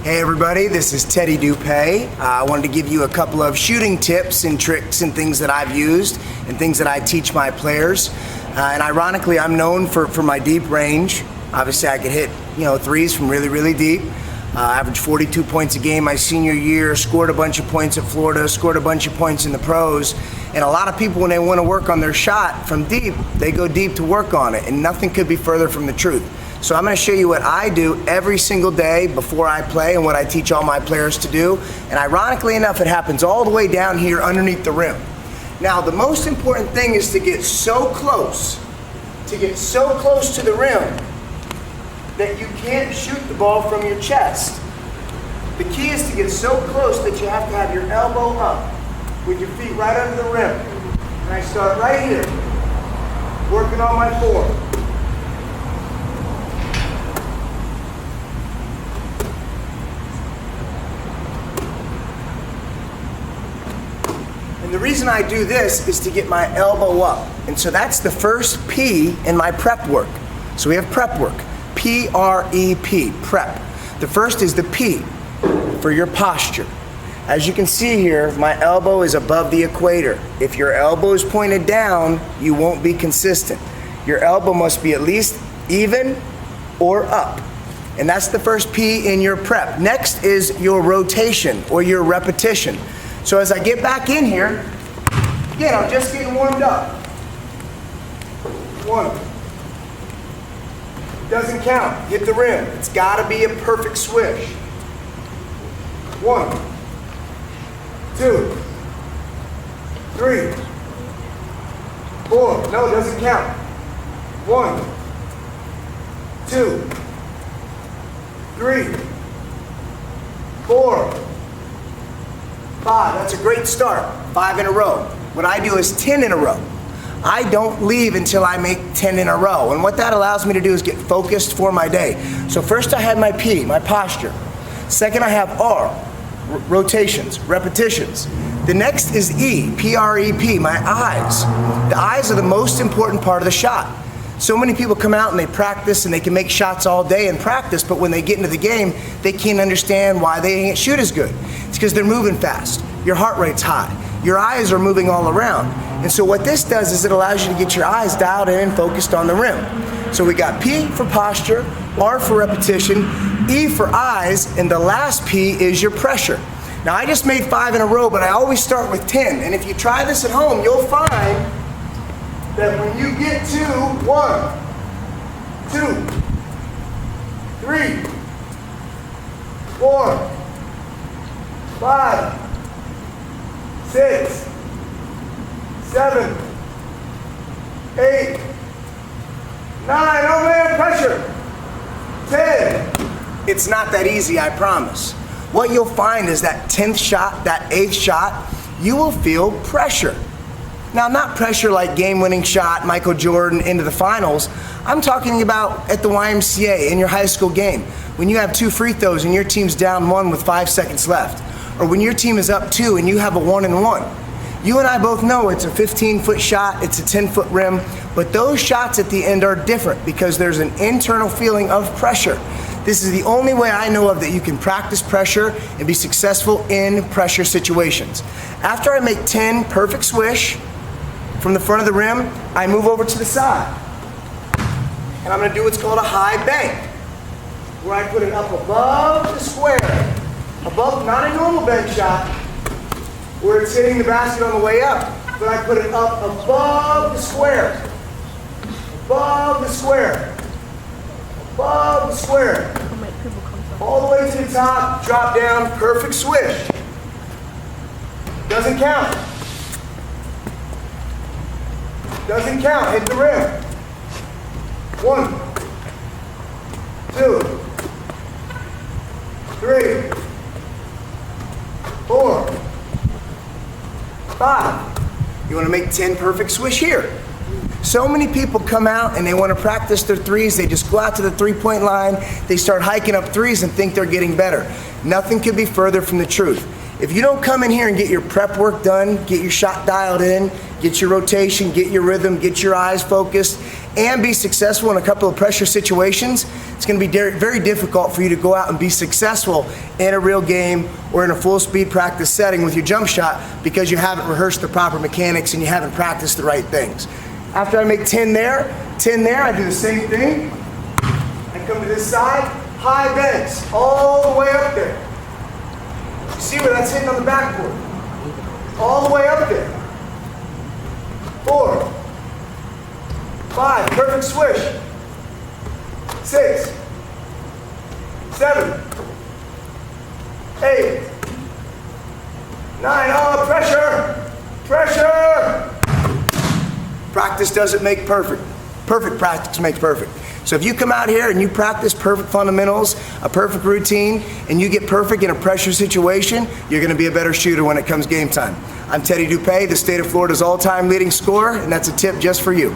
Hey everybody, this is Teddy Dupay. I wanted to give you a couple of shooting tips and tricks and things that I've used and things that I teach my players. And ironically, I'm known for my deep range. Obviously, I could hit threes from really deep. Averaged 42 points a game my senior year, scored a bunch of points at Florida, scored a bunch of points in the pros. And a lot of people, when they want to work on their shot from deep, they go deep to work on it, and nothing could be further from the truth. So I'm going to show you what I do every single day before I play and what I teach all my players to do. And ironically enough, it happens all the way down here underneath the rim. Now, the most important thing is to get so close to the rim that you can't shoot the ball from your chest. The key is to get so close that you have to have your elbow up with your feet right under the rim. And I start right here, working on my form. And the reason I do this is to get my elbow up. And so that's the first P in my prep work. So we have prep work, P-R-E-P, prep. The first is the P for your posture. As you can see here, my elbow is above the equator. If your elbow is pointed down, you won't be consistent. Your elbow must be at least even or up. And that's the first P in your prep. Next is your rotation or your repetition. So as I get back in here, again, I'm just getting warmed up. One. Doesn't count. Hit the rim. It's got to be a perfect swish. 1, 2, 3, 4. No, it doesn't count. 1, 2, 3, 4, 5. That's a great start. 5 in a row. What I do is 10 in a row. I don't leave until I make 10 in a row. And what that allows me to do is get focused for my day. So first I have my P, my posture. Second I have R, rotations, repetitions. The next is E, P-R-E-P, my eyes. The eyes are the most important part of the shot. So many people come out and they practice and they can make shots all day in practice, but when they get into the game, they can't understand why they can't shoot as good. It's because they're moving fast. Your heart rate's high. Your eyes are moving all around. And so what this does is it allows you to get your eyes dialed in and focused on the rim. So we got P for posture, R for repetition, E for eyes, and the last P is your pressure. Now I just made 5 in a row, but I always start with 10. And if you try this at home, you'll find that when you get to 1, 2, 3, 4, 5, 6, 7, 8, 9, oh man, pressure, 10. It's not that easy, I promise. What you'll find is that 10th shot, that 8th shot, you will feel pressure. Now, not pressure like game-winning shot, Michael Jordan into the finals. I'm talking about at the YMCA in your high school game, when you have 2 free throws and your team's down 1 with 5 seconds left, or when your team is up 2 and you have a 1-and-1. You and I both know it's a 15-foot shot, it's a 10-foot rim, but those shots at the end are different because there's an internal feeling of pressure. This is the only way I know of that you can practice pressure and be successful in pressure situations. After I make 10 perfect swish from the front of the rim, I move over to the side. And I'm going to do what's called a high bank, where I put it up above the square. Above, not a normal bank shot, where it's hitting the basket on the way up, but I put it up above the square. Above the square. Above the square. All the way to the top, drop down, perfect swish. Doesn't count. Doesn't count, hit the rim. 1, 2, 3, 4, 5. You want to make 10 perfect swish here. So many people come out and they want to practice their threes. They just go out to the three-point line. They start hiking up threes and think they're getting better. Nothing could be further from the truth. If you don't come in here and get your prep work done, get your shot dialed in, get your rotation, get your rhythm, get your eyes focused, and be successful in a couple of pressure situations, it's going to be very difficult for you to go out and be successful in a real game or in a full speed practice setting with your jump shot because you haven't rehearsed the proper mechanics and you haven't practiced the right things. After I make 10 there, I do the same thing. I come to this side, high bends, all the way up there. You see where that's hitting on the backboard? All the way up there. 4, 5, perfect swish. 6, 7, 8, 9, oh, pressure, pressure. Practice doesn't make perfect. Perfect practice makes perfect. So if you come out here and you practice perfect fundamentals, a perfect routine, and you get perfect in a pressure situation, you're going to be a better shooter when it comes game time. I'm Teddy Dupay, the state of Florida's all-time leading scorer, and that's a tip just for you.